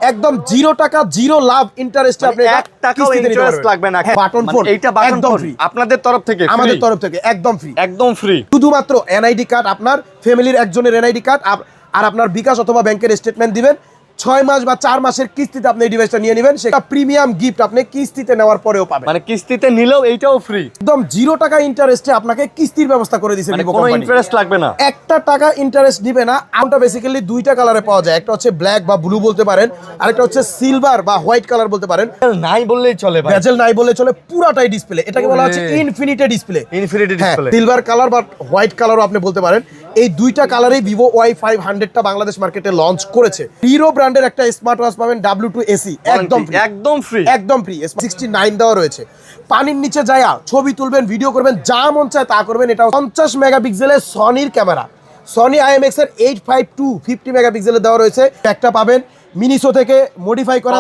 একদম 0 টাকা 0 লাভ ইন্টারেস্টে আপনি 1 টাকাও ইন্টারেস্ট লাগবে না। বাটন ফোন এইটা বাটন ফোন আপনাদের তরফ থেকে, আমাদের তরফ থেকে একদম ফ্রি, একদম ফ্রি। শুধুমাত্র এনআইডি কার্ড, আপনার ফ্যামিলির একজনের এনআইডি কার্ড আর আপনার বিকাশ অথবা ব্যাংকের স্টেটমেন্ট দিবেন। 6 মাস বা 4 মাসের কিস্তিতে আপনি এই ডিভাইসটা নিয়ে নেবেন। সেটা প্রিমিয়াম গিফট আপনি কিস্তিতে নেওয়ার পরেও পাবেন। মানে কিস্তিতে নিলেও এইটাও ফ্রি, একদম 0 টাকা ইন্টারেস্টে আপনাকে কিস্তির ব্যবস্থা করে দিয়েছে মানে ভিভো কোনো কোম্পানি। ইন্টারেস্ট লাগবে না, 1 টাকা ইন্টারেস্ট দিবে না। আমটা বেসিক্যালি 2টা কালারে পাওয়া যায়, একটা হচ্ছে ব্ল্যাক বা ব্লু বলতে পারেন, আরেকটা হচ্ছে সিলভার বা হোয়াইট কালার বলতে পারেন। নাই বললেই চলে ভাই, বেজেল নাই বলে চলে, পুরাটাই ডিসপ্লে। এটাকে বলা হচ্ছে infinity display. Infinity display, silver colour বা হোয়াইট কালারও আপনি বলতে পারেন। এই 2টা কালারেই ভিভো Y500টা বাংলাদেশ মার্কেটে লঞ্চ করেছে। হিরো ব্র্যান্ডের একটা স্মার্ট ওয়াচ পাবেন W2 AC, একদম ফ্রি, একদম ফ্রি, একদম ফ্রি। 69 দেওয়া রয়েছে। পানির নিচে যায় ছবি তুলবেন, ভিডিও করবেন, যা মন চায় তা করবেন। এটা 50 মেগাপিক্সেলের সনির ক্যামেরা, সনি IMX এর 852 50 মেগাপিক্সেলের দেওয়া রয়েছে। একটা পাবেন মিনিসো থেকে মডিফাই করা,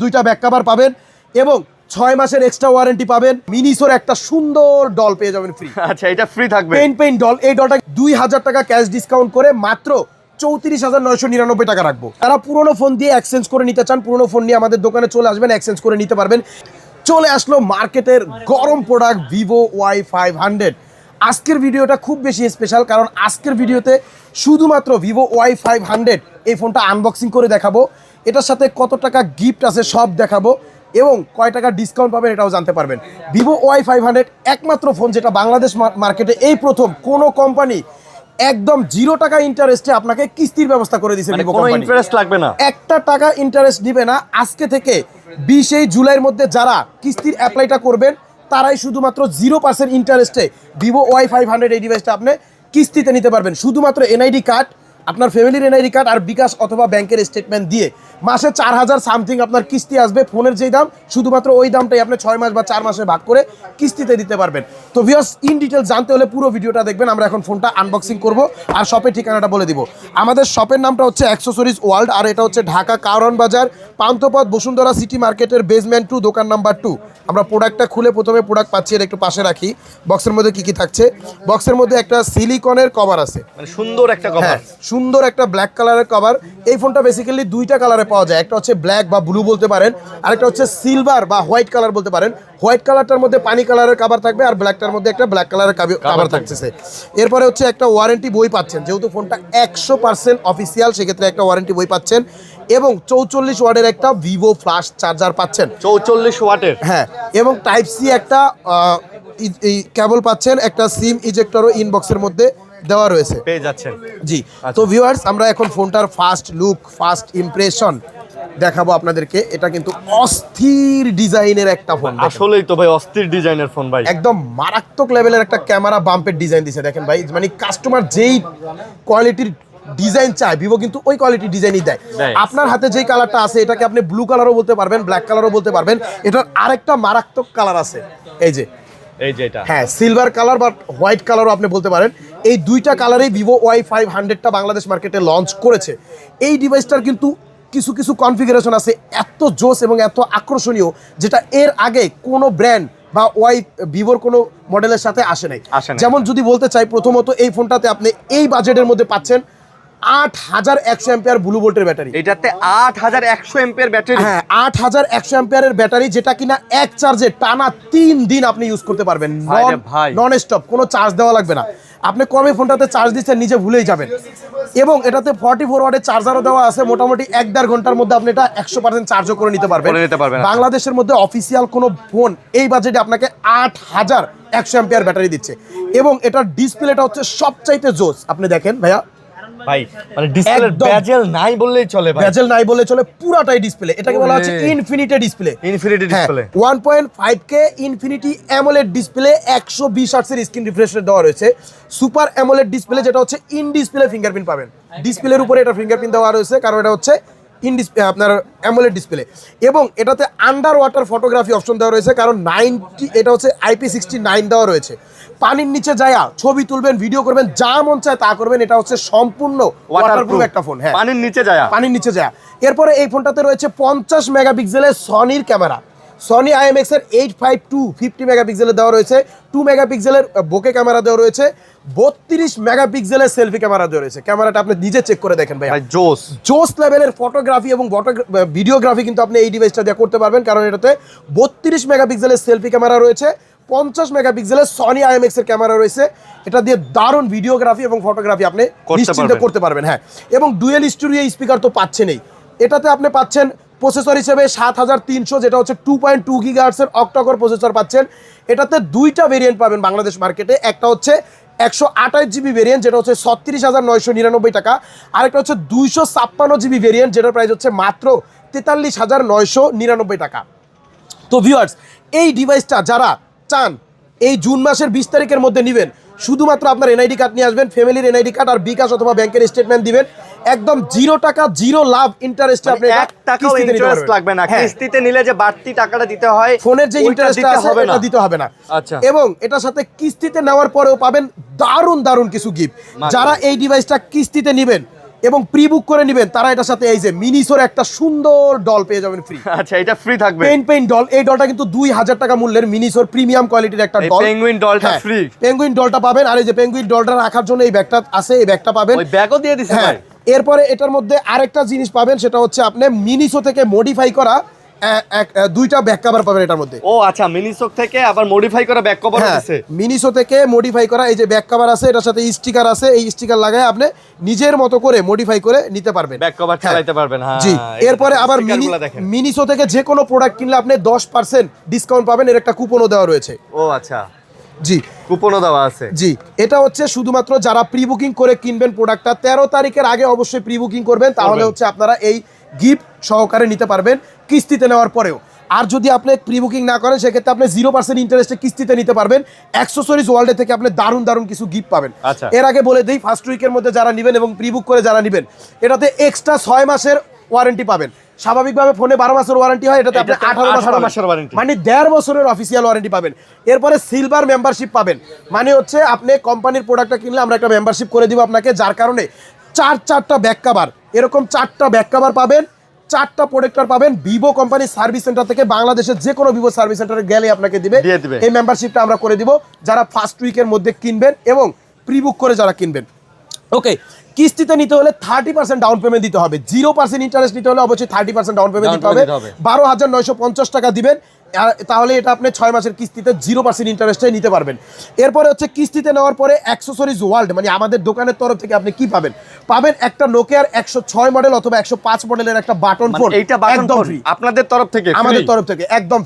দুইটা ব্যাক কভার পাবেন এবং 6 মাসের এক্সট্রা ওয়ারেন্টি পাবেন। মিনিসোর একটা সুন্দর ডল পেয়ে যাবেন ফ্রি। আচ্ছা, এটা ফ্রি থাকবে। পেইন ডল, এই ডলটা 2000 টাকা ক্যাশ ডিসকাউন্ট করে মাত্র 34,999 টাকা রাখবো। তারা পুরনো ফোন দিয়ে এক্সচেঞ্জ করে নিতে চান, পুরনো ফোন নিয়ে আমাদের দোকানে চলে আসবেন, এক্সচেঞ্জ করে নিতে পারবেন। চলে আসলো মার্কেটের গরম প্রোডাক্ট ভিভো Y500। আজকের ভিডিওটা খুব বেশি স্পেশাল, কারণ আজকের ভিডিওতে শুধুমাত্র ভিভো Y500 এই ফোনটা আনবক্সিং করে দেখাবো। এটার সাথে কত টাকা গিফট আছে সব দেখাবো এবং কয় টাকা ডিসকাউন্ট পাবেন এটাও জানতে পারবেন। ভিভো Y500 একমাত্র ফোন যেটা বাংলাদেশ মার্কেটে এই প্রথম কোনো কোম্পানি একদম 0 টাকা ইন্টারেস্টে আপনাকে কিস্তির ব্যবস্থা করে দিয়েছে। মানে ভিভো কোনো কোম্পানি ইন্টারেস্ট লাগবে না, 1 টাকা ইন্টারেস্ট দিবে না। আজকে থেকে 20 জুলাইয়ের মধ্যে যারা কিস্তির অ্যাপ্লাইটা করবেন তারাই শুধুমাত্র 0% ইন্টারেস্টে ভিভো Y500 এই ডিভাইসটা আপনি কিস্তিতে নিতে পারবেন। শুধুমাত্র এনআইডি কার্ড, আপনার ফ্যামিলির এনআইডি কার্ড আর বিকাশ অথবা ব্যাংকের স্টেটমেন্ট দিয়ে মাসে 4000 সামথিং আপনার কিস্তি আসবে। ফোনের যেই দাম শুধুমাত্র ওই দামটাই আপনি 6 মাস বা 4 মাসে ভাগ করে কিস্তিতে দিতে পারবেন। তো ভিউয়ার্স, ইন ডিটেল জানতে হলে পুরো ভিডিওটা দেখবেন। আমরা এখন ফোনটা আনবক্সিং করব আর শপের ঠিকানাটা বলে দিব। আমাদের শপের নামটা হচ্ছে অ্যাক্সেসরিজ ওয়ার্ল্ড, আর এটা হচ্ছে ঢাকা কারওয়ান বাজার, পান্থপথ, বসুন্ধরা সিটি মার্কেটের বেসমেন্ট 2, দোকান নাম্বার 2। আমরা প্রোডাক্টটা খুলে প্রথমে প্রোডাক্ট পাচ্ছি, এর একটু পাশে রাখি। বক্সের মধ্যে কি কি থাকছে? বক্সের মধ্যে একটা সিলিকনের কভার আছে, মানে সুন্দর একটা কভার, সুন্দর একটা ব্ল্যাক কালারের কভার। এই ফোনটা বেসিক্যালি 2টা কালারে পাওয়া যায়, একটা হচ্ছে ব্ল্যাক বা ব্লু বলতে পারেন, আরেকটা হচ্ছে সিলভার বা হোয়াইট কালার বলতে পারেন। হোয়াইট কালারটার মধ্যে পানি কালারের কভার থাকবে আর ব্ল্যাকটার মধ্যে একটা ব্ল্যাক কালারের কভার থাকতেছে। এরপরে হচ্ছে একটা ওয়ারেন্টি বই পাচ্ছেন, যেহেতু ফোনটা 100% অফিসিয়াল সেক্ষেত্রে একটা ওয়ারেন্টি বই পাচ্ছেন এবং 44 ওয়াটের একটা ভিভো ফ্ল্যাশ চার্জার পাচ্ছেন, 44 ওয়াটের, হ্যাঁ, এবং টাইপ সি একটা কেবল পাচ্ছেন। একটা সিম ইজেক্টরও ইনবক্সের মধ্যে দেওয়া রয়েছে, পেয়ে যাচ্ছেন। জি। তো ভিউয়ার্স, আমরা এখন ফোনটার ফার্স্ট লুক, ফার্স্ট ইমপ্রেশন দেখাবো আপনাদেরকে। এটা কিন্তু অস্থির ডিজাইনের একটা ফোন, আসলেই তো ভাই অস্থির ডিজাইনের ফোন ভাই, একদম মারাত্মক লেভেলের একটা ক্যামেরা বাম্পের ডিজাইন দিছে। দেখেন ভাই, মানে কাস্টমার যেই কোয়ালিটির ডিজাইন চায় ভিভো কিন্তু ওই কোয়ালিটির ডিজাইনই দেয়। আপনার হাতে যেই কালারটা আছে এটাকে আপনি ব্লু কালারও বলতে পারবেন, ব্ল্যাক কালারও বলতে পারবেন। এটার আরেকটা মারাত্মক কালার আছে, এই যে এটা, হ্যাঁ, সিলভার কালার বা হোয়াইট কালারও আপনি বলতে পারেন। এই 2টা কালারেই ভিভো Y500টা বাংলাদেশ মার্কেটে লঞ্চ করেছে। এই ডিভাইসটার কিন্তু কিছু কিছু কনফিগারেশন আছে এত জোস এবং এত আকর্ষণীয়, যেটা এর আগে কোনো ব্র্যান্ড বা ভিভোর কোনো মডেলের সাথে আসে নাই। যেমন যদি বলতে চাই, প্রথমত এই ফোনটাতে আপনি এই বাজেটের মধ্যে পাচ্ছেন 8100 অ্যাম্পিয়ার ব্লু ভোল্টের ব্যাটারি। এটাতে 8100 অ্যাম্পিয়ার ব্যাটারি, হ্যাঁ, 8100 অ্যাম্পিয়ারের ব্যাটারি, যেটা কিনা এক চার্জে টানা 3 দিন আপনি ইউজ করতে পারবেন, নন স্টপ, কোনো চার্জ দেওয়া লাগবে না। আপনি কবে ফোনটাতে চার্জ দিচ্ছেন নিজে ভুলেই যাবেন। এবং এটাতে 44 ওয়াটের চার্জারও দেওয়া আছে, মোটামুটি 1-1.5 ঘন্টার মধ্যে আপনি এটা 100% চার্জও করে নিতে পারবেন। বাংলাদেশের মধ্যে অফিসিয়াল কোনো ফোন এই বাজেটে আপনাকে 8100 অ্যাম্পিয়ার ব্যাটারি দিচ্ছে এবং এটার ডিসপ্লেটা হচ্ছে সবচাইতে জোস। আপনি দেখেন ভাইয়া, ভাই মানে ডিসপ্লের বেজেল নাই বললেই চলে ভাই, বেজেল নাই বললে চলে, পুরাটাই ডিসপ্লে। এটাকে বলা হচ্ছে infinity display. Infinity display 1.5K infinity AMOLED display, 120 হার্টজের স্ক্রিন রিফ্রেশ রেট দেওয়া রয়েছে। সুপার অ্যামোলেড ডিসপ্লে, যেটা হচ্ছে ইন ডিসপ্লে ফিঙ্গারপ্রিন্ট পাবেন। ডিসপ্লের উপরে এটা ফিঙ্গারপ্রিন্ট দেওয়া রয়েছে, কারণ এটা হচ্ছে ইন ডিসপ্লে আপনার অ্যামোলেড ডিসপ্লে। এবং এটাতে আন্ডার ওয়াটার ফটোগ্রাফি অপশন দেওয়া রয়েছে, কারণ এটা হচ্ছে IP69 দেওয়া রয়েছে। পানির নিচে যায় ছবি তুলবেন, ভিডিও করবেন, যা মন চায় তা করবেন। এটা হচ্ছে সম্পূর্ণ ওয়াটারপ্রুফ একটা ফোন, হ্যাঁ, পানির নিচে যায়। এরপরে এই ফোনটাতে রয়েছে 50 মেগাপিক্সেলের সনির ক্যামেরা। সনি IMX এর 852 50 মেগাপিক্সেলের দেওয়া রয়েছে, 2 মেগাপিক্সেলের বোকে ক্যামেরা দেওয়া রয়েছে, 32 মেগাপিক্সেলের সেলফি ক্যামেরা দেওয়া রয়েছে। ক্যামেরাটা আপনি নিজে চেক করে দেখেন ভাই, জোস লেভেলের ফটোগ্রাফি এবং ভিডিওগ্রাফি কিন্তু আপনি এই ডিভাইসটা দিয়ে করতে পারবেন, কারণ এটাতে 32 মেগাপিক্সেলের সেলফি ক্যামেরা রয়েছে, 50 মেগাপিক্সেলের সনি IMX এর ক্যামেরা রয়েছে। এটা দিয়ে দারুণ ভিডিওগ্রাফি এবং ফটোগ্রাফি আপনি নিশ্চিন্তে করতে পারবেন। হ্যাঁ, এবং ডুয়েল স্টুডিও স্পিকার তো পাচ্ছেনই, এটাতে আপনি পাচ্ছেন প্রসেসর হিসেবে 7300, যেটা হচ্ছে 2.2 গিগাহার্টজের অক্টাকোর প্রসেসর পাচ্ছেন। এটাতে দুইটা ভেরিয়েন্ট পাবেন বাংলাদেশ মার্কেটে, একটা হচ্ছে 128 জিবি ভেরিয়েন্ট, যেটা হচ্ছে 36,999 টাকা, আরেকটা হচ্ছে 256 জিবি ভেরিয়েন্ট, যেটার প্রাইস হচ্ছে মাত্র 43,999 টাকা। তো ভিউয়ার্স, এই ডিভাইসটা যারা চান এই জুন মাসের 20 তারিখের মধ্যে নেবেন, শুধুমাত্র আপনার এনআইডি কার্ড নিয়ে আসবেন, ফ্যামিলির এনআইডি কার্ড আর বিকাশ অথবা ব্যাংকের স্টেটমেন্ট দিবেন, একদম 0 টাকা 0 লাভ ইন্টারেস্টে আপনি 1 টাকাও ইন্টারেস্ট লাগবে না। কিস্তিতে নিলে যে বাড়তি টাকাটা দিতে হয়, ফোনের যে ইন্টারেস্টটা আছে এটা দিতে হবে না। আচ্ছা, এবং এটার সাথে কিস্তিতে নেওয়ার পরেও পাবেন দারুণ কিছু গিফট। যারা এই ডিভাইসটা কিস্তিতে নেবেন এবং প্রি বুক করে নেবেন, তারা এটার সাথে এই যে মিনিসোর একটা সুন্দর ডল পেয়ে যাবেন ফ্রি। আচ্ছা, এটা ফ্রি থাকবে। পেইন ডল, এই ডলটা কিন্তু 2000 টাকা মূল্যের মিনিসোর প্রিমিয়াম কোয়ালিটির একটা ডল। পেঙ্গুইন ডলটা ফ্রি, পেঙ্গুইন ডলটা পাবেন। আর এই যে পেঙ্গুইন ডলটা রাখার জন্য এই ব্যাগটা আছে, এই ব্যাগটা পাবেন। ওই ব্যাগও দিয়ে দিছে ভাই। এরপরে এটার মধ্যে আরেকটা জিনিস পাবেন, সেটা হচ্ছে আপনি মিনিসো থেকে মডিফাই করা দুইটা ব্যাক কভার পাবেন এটার মধ্যে। ও আচ্ছা, মিনিসো থেকে আবার মডিফাই করা ব্যাক কভার আছে। মিনিসো থেকে মডিফাই করা এই যে ব্যাক কভার আছে, এটার সাথে স্টিকার আছে, এই স্টিকার লাগায় আপনি নিজের মতো করে মডিফাই করে নিতে পারবেন, ব্যাক কভার চালাতে পারবেন। হ্যাঁ জি। এরপরে আবার মিনিসো থেকে যে কোনো প্রোডাক্ট কিনলে আপনি 10% ডিসকাউন্ট পাবেন, এর একটা কুপনও দেওয়া রয়েছে। ও আচ্ছা, জি, কুপনও দেওয়া আছে। জি, এটা হচ্ছে শুধুমাত্র যারা প্রি বুকিং করে কিনবেন প্রোডাক্টটা 13 তারিখের আগে অবশ্যই প্রি বুকিং করবেন, তাহলে হচ্ছে আপনারা এই গিফট সহকারে নিতে পারবেন কিস্তিতে নেওয়ার পরেও। আর যদি আপনি প্রি বুকিং না করেন, সেক্ষেত্রে আপনি 0% ইন্টারেস্টে কিস্তিতে নিতে পারবেন। অ্যাক্সেসরিজ ওয়ার্ল্ডে থেকে আপনি দারুণ কিছু গিফট পাবেন। এর আগে বলে দিই, ফার্স্ট উইকের মধ্যে যারা নেবেন এবং প্রি বুক করে যারা নেবেন, এটাতে এক্সট্রা 6 মাসের ওয়ারেন্টি পাবেন। স্বাভাবিকভাবে ফোনে 12 মাসের ওয়ারেন্টি হয়, এটাতে আপনি 18 মাসের ওয়ারেন্টি, মানে 1.5 বছরের অফিসিয়াল ওয়ারেন্টি পাবেন। এরপরে সিলভার মেম্বারশিপ পাবেন, মানে হচ্ছে আপনি কোম্পানির প্রোডাক্টটা কিনলে আমরা একটা মেম্বারশিপ করে দিব আপনাকে, যার কারণে চারটা ব্যাক কভার, এরকম 4টা ব্যাক কভার পাবেন, 4টা প্রোডাক্টর পাবেন ভিভো কোম্পানির সার্ভিস সেন্টার থেকে। বাংলাদেশের যে কোনো ভিভো সার্ভিস সেন্টারে গেলে আপনাকে দিবে এই মেম্বারশিপটা আমরা করে দিব, যারা ফার্স্ট উইকের মধ্যে কিনবেন এবং প্রি বুক করে যারা কিনবেন। ওকে, কিস্তিতে নিতে হলে 30% ডাউন পেমেন্ট দিতে হবে, 0% ইন্টারেস্ট নিতে হলে অবশ্যই 30% ডাউন পেমেন্ট দিতে হবে। 12,950 টাকা দিবেন, তাহলে এটা আপনি 6 মাসের কিস্তিতে 0% ইন্টারেস্টে নিতে পারবেন। এরপরে হচ্ছে কিস্তিতে নেওয়ার পরে অ্যাক্সেসরিজ ওয়ার্ল্ড, মানে আমাদের দোকানের তরফ থেকে আপনি কি পাবেন? পাবেন একটা নোকিয়ার 106 মডেল অথবা 105 মডেলের একটা বাটন ফোন, এইটা একদম ফ্রি আপনাদের তরফ থেকে, আমাদের তরফ থেকে একদম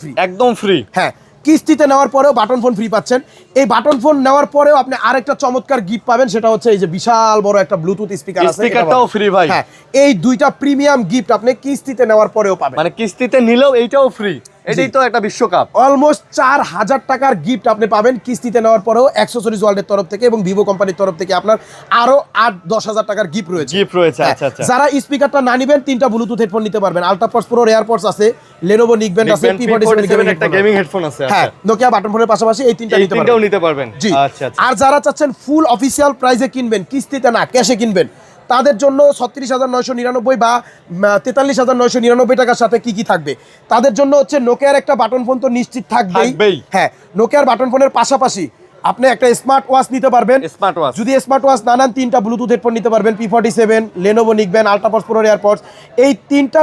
ফ্রি। হ্যাঁ, কিস্তিতে নেওয়ার পরেও বাটন ফোন ফ্রি পাচ্ছেন। এই বাটন ফোন নেওয়ার পরেও আপনি আরেকটা চমৎকার গিফট পাবেন, সেটা হচ্ছে এই যে বিশাল বড় একটা ব্লুটুথ স্পিকার আছে, স্পিকারটাও ফ্রি ভাই। হ্যাঁ, এই দুইটা প্রিমিয়াম গিফট আপনি কিস্তিতে নেওয়ার পরেও পাবেন, মানে কিস্তিতে নিলেও এইটাও ফ্রি। এটাই তো একটা বিশ্বকাপ। অলমোস্ট 4000 টাকার গিফট আপনি পাবেন কিস্তিতে নেওয়ার পরেও অ্যাক্সেসরিজ ওয়ার্ল্ডের তরফ থেকে এবং ভিভো কোম্পানির তরফ থেকে। আপনার আরো 8-10 হাজার টাকার গিফট রয়েছে। আচ্ছা আচ্ছা। যারা স্পিকারটা না নেবেন, 3টা ব্লুটুথ হেডফোন নিতে পারবেন, আলট্রাপডস প্রো এয়ারপডস আছে, লেনোভো নিকব্যান্ড আছে, P47 একটা গেমিং হেডফোন আছে। হ্যাঁ, নোকিয়া বাটন ফোনের পাশাপাশি এই 3টা নিতে পারবেন। জি। আচ্ছা। আর যারা চাচ্ছেন ফুল অফিসিয়াল প্রাইসে কিনবেন, কিস্তিতে না ক্যাশে কিনবেন, তাদের জন্য 36,999 বা 43,999 টাকার সাথে কি থাকবে? তাদের জন্য হচ্ছে নোকিয়ার একটা বাটন ফোন তো নিশ্চিত থাকবেই। হ্যাঁ, নোকিয়ার বাটন ফোনের পাশাপাশি আপনি একটা স্মার্ট ওয়াচ নিতে পারবেন। যদি স্মার্ট ওয়াচ না নেন, 3টা ব্লুটুথ হেডফোন নিতে পারবেন, P47, Lenovo neckband, UltraPods pro AirPods. এই 3টা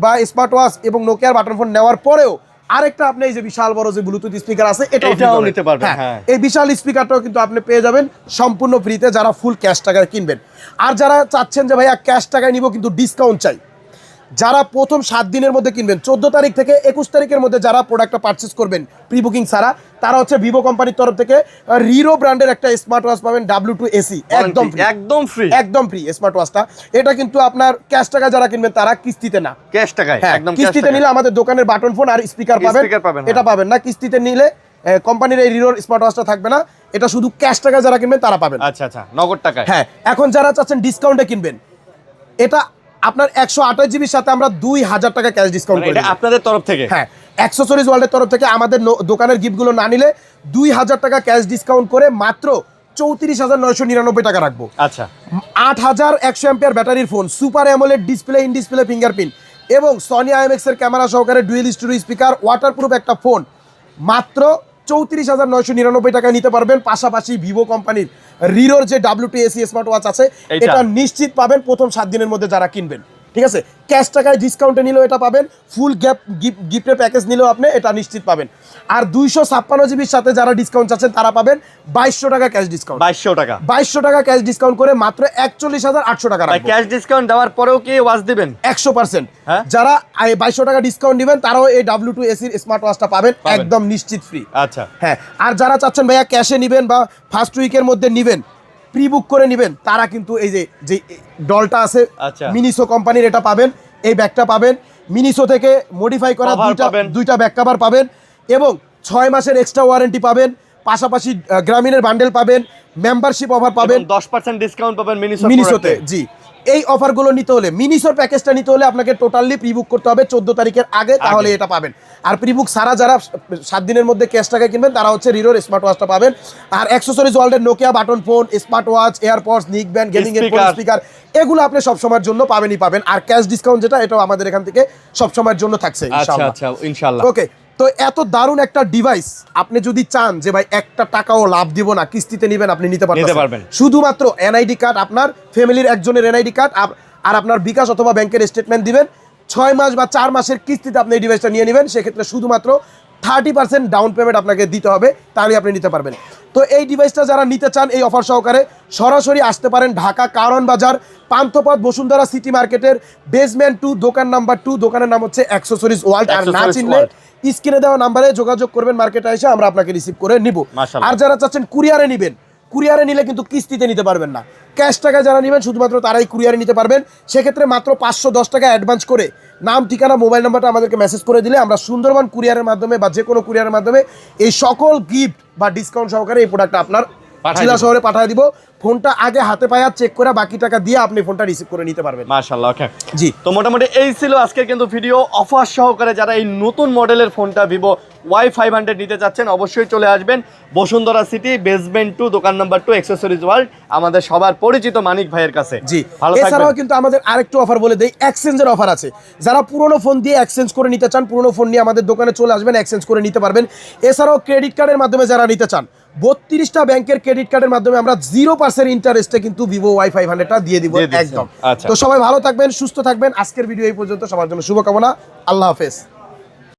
বা স্মার্ট ওয়াচ এবং নোকিয়ার বাটন ফোন নেওয়ার পরেও আরেকটা আপনি এই যে বিশাল বড় যে ব্লুটুথ স্পিকার আছে, এটাও নিতে পারবেন। হ্যাঁ, এই বিশাল স্পিকারটাও কিন্তু আপনি পেয়ে যাবেন সম্পূর্ণ ফ্রিতে, যারা ফুল ক্যাশ টাকায় কিনবেন। আর যারা চাচ্ছেন যে ভাইয়া ক্যাশ টাকায় নিব কিন্তু ডিসকাউন্ট চাই, যারা প্রথম 7 দিনের মধ্যে কিনবেন, 14 তারিখ থেকে 21 তারিখের মধ্যে যারা প্রোডাক্টটা পারচেস করবেন প্রি বুকিং ছাড়া, তারা হচ্ছে ভিভো কোম্পানির তরফ থেকে রিরো ব্র্যান্ডের একটা স্মার্ট ওয়াচ পাবেন, W2 AC, একদম ফ্রি স্মার্ট ওয়াচটা। এটা কিন্তু আপনার ক্যাশ টাকা যারা কিনবেন তারা, কিস্তিতে না, ক্যাশ টাকায় একদম। কিস্তিতে নিলে আমাদের দোকানের বাটন ফোন আর স্পিকার পাবেন, এটা পাবেন না। কিস্তিতে নিলে কোম্পানির এই রিরোর স্মার্ট ওয়াচটা থাকবে না, এটা শুধু ক্যাশ টাকা যারা কিনবেন তারা পাবেন। আচ্ছা, নগদ টাকায়। হ্যাঁ, এখন যারা চাচ্ছেন ডিসকাউন্টে কিনবেন, এটা আপনার 128 জিবির সাথে আমরা 2000 টাকা ক্যাশ ডিসকাউন্ট করে দিই আপনাদের তরফ থেকে। হ্যাঁ, অ্যাক্সেসরিজ ওয়ার্ল্ডের তরফ থেকে আমাদের দোকানের গিফটগুলো না নিলে 2000 টাকা ক্যাশ ডিসকাউন্ট করে মাত্র 34,999 টাকা রাখবো। আচ্ছা, 8100 অ্যাম্পিয়ার ব্যাটারির phone, super AMOLED display, in display fingerprint, এবং সনি IMX এর ক্যামেরা সহকারে ডুয়েল স্টুডিও স্পিকার, ওয়াটারপ্রুফ একটা ফোন মাত্র 34,999 টাকায় নিতে পারবেন। পাশাপাশি ভিভো কোম্পানির রিরোর যে WT-AC স্মার্ট ওয়াচ আছে এইটা। এটা নিশ্চিত পাবেন প্রথম 7 দিনের মধ্যে যারা কিনবেন। ঠিক আছে, ক্যাশ টাকায় ডিসকাউন্টে নিলেও এটা পাবেন, ফুল গিফটের প্যাকেজ নিলেও আপনি এটা নিশ্চিত পাবেন। আর 256 জিবির সাথে যারা ডিসকাউন্ট চাচ্ছেন তারা পাবেন 2200 টাকা ক্যাশ ডিসকাউন্ট। 2200 টাকা 2200 টাকা ক্যাশ ডিসকাউন্ট করে মাত্র 41,800 টাকা ভাই, রাখবো। ক্যাশ ডিসকাউন্ট দেওয়ার পরেও কি ওয়াচ দিবেন? 100%। হ্যাঁ? যারা 2200 টাকা ডিসকাউন্ট দিবেন তারাও এই WT-AC স্মার্ট ওয়াচটা পাবেন একদম নিশ্চিত ফ্রি। আচ্ছা, হ্যাঁ, আর যারা চাচ্ছেন ভাইয়া ক্যাশে নিবেন বা ফার্স্ট উইকের মধ্যে নিবেন, প্রি বুক করে নিবেন, তারা কিন্তু এই যে যে ডলটা আছে আচ্ছা। মিনিসো কোম্পানির এটা পাবেন, এই ব্যাগটা পাবেন। মিনিসো থেকে মডিফাই করা Cover পাবেন। দুইটা ব্যাক কভার পাবেন এবং 6 মাসের এক্সট্রা ওয়ারেন্টি পাবেন। পাশাপাশি গ্রামীণের বান্ডেল পাবেন, মেম্বারশিপ অফার পাবেন 10% ডিসকাউন্ট পাবেন মিনিসোতে। জি, এই অফারগুলো নিতে হলে, মিনিসোর প্যাকেজটা নিতে হলে আপনাকে টোটালি প্রি বুক করতে হবে 14 তারিখের আগে, তাহলে এটা পাবেন। আর প্রি বুক সারা যারা 7 দিনের মধ্যে ক্যাশ টাকায় কিনবেন তারা হচ্ছে রিরোর স্মার্ট ওয়াচটা পাবেন। আর অ্যাক্সেসরিজ ওয়ার্ল্ডের Nokia button phone, smart watch, AirPods, নিক ব্যান্ড, গেমিং এর ফোন, স্পিকার, এগুলো আপনি সব সময়ের জন্য পাবেনই পাবেন। আর ক্যাশ ডিসকাউন্ট যেটা, এটাও আমাদের এখান থেকে সব সময়ের জন্য থাকছে আচ্ছা ইনশাআল্লাহ। আচ্ছা, ইনশাআল্লাহ। ওকে, তো এত দারুণ একটা ডিভাইস আপনি যদি চান যে ভাই একটা টাকাও লাভ দিব না, কিস্তিতে নেবেন, আপনি নিতে পারবেন। শুধুমাত্র NID কার্ড, আপনার ফ্যামিলির একজনের NID কার্ড আর আপনার বিকাশ অথবা ব্যাংকের স্টেটমেন্ট দিবেন, 6 মাস বা 4 মাসের কিস্তিতে আপনি এই ডিভাইসটা নিয়ে নেবেন। সেক্ষেত্রে শুধুমাত্র 30% ডাউন পেমেন্ট আপনাকে দিতে হবে, তাহলে আপনি নিতে পারবেন। তো এই ডিভাইসটা যারা নিতে চান এই অফার সহকারে সরাসরি আসতে পারেন ঢাকা কারণ বাজার, পান্থপথ, বসুন্ধরা সিটি মার্কেটের বেসমেন্ট 2, দোকান নাম্বার 2। দোকানের নাম হচ্ছে অ্যাক্সেসরিজ ওয়ার্ল্ড। আর না অ্যাক্সেসরিজ চিনলে ওয়ার্ল্ড। স্ক্রিনে দেওয়া নাম্বারে যোগাযোগ করবেন, মার্কেটে এসে আমরা আপনাকে রিসিভ করে নিব। মাশাআল্লাহ। আর যারা চাচ্ছেন কুরিয়ারে নেবেন, কুরিয়ারে নিলে কিন্তু কিস্তিতে নিতে পারবেন না, ক্যাশ টাকা যারা নেবেন শুধুমাত্র তারাই কুরিয়ারে নিতে পারবেন। সেক্ষেত্রে মাত্র 510 টাকা অ্যাডভান্স করে নাম, ঠিকানা, মোবাইল নাম্বারটা আমাদেরকে মেসেজ করে দিলে আমরা সুন্দরবন কুরিয়ারের মাধ্যমে বা যে কোনো কুরিয়ারের মাধ্যমে এই সকল গিফট বা ডিসকাউন্ট সহকারে এই প্রোডাক্টটা আপনার জেলা শহরে পাঠিয়ে দিব। ফোনটা আগে হাতে পায়া চেক করে বাকি টাকা দিয়ে আপনি ফোনটা রিসিভ করে নিতে পারবেন। মাশাআল্লাহ। ওকে, জি, তো মোটামুটি এই ছিল আজকের কিন্তু ভিডিও অফার সহকারে। যারা এই নতুন মডেলের ফোনটা ভিভো Y500 নিতে চাচ্ছেন অবশ্যই চলে আসবেন বসুন্ধরা সিটি বেসমেন্ট 2, দোকান নাম্বার 2, অ্যাক্সেসরিজ ওয়ার্ল্ড, আমাদের সবার পরিচিত মানিক ভাইয়ের কাছে। জি, ভালো এছাড়াও থাকবেন। কিন্তু আমাদের আরেকটু অফার বলে দেই, এক্সচেঞ্জের অফার আছে। যারা পুরনো ফোন দিয়ে এক্সচেঞ্জ করে নিতে চান, পুরনো ফোন নিয়ে আমাদের দোকানে চলে আসবেন, এক্সচেঞ্জ করে নিতে পারবেন। এছাড়াও ক্রেডিট কার্ডের মাধ্যমে যারা নিতে চান, 32টা ব্যাংকের ক্রেডিট কার্ডের মাধ্যমে আমরা 0% ইন্টারেস্টে কিন্তু ভিভো Y500টা দিয়ে দিব দিয়ে দিচ্ছি। একদম। আচ্ছা। তো সবাই ভালো থাকবেন, সুস্থ থাকবেন। আজকের ভিডিও এই পর্যন্ত, সবার জন্য শুভকামনা। আল্লাহ হাফেজ।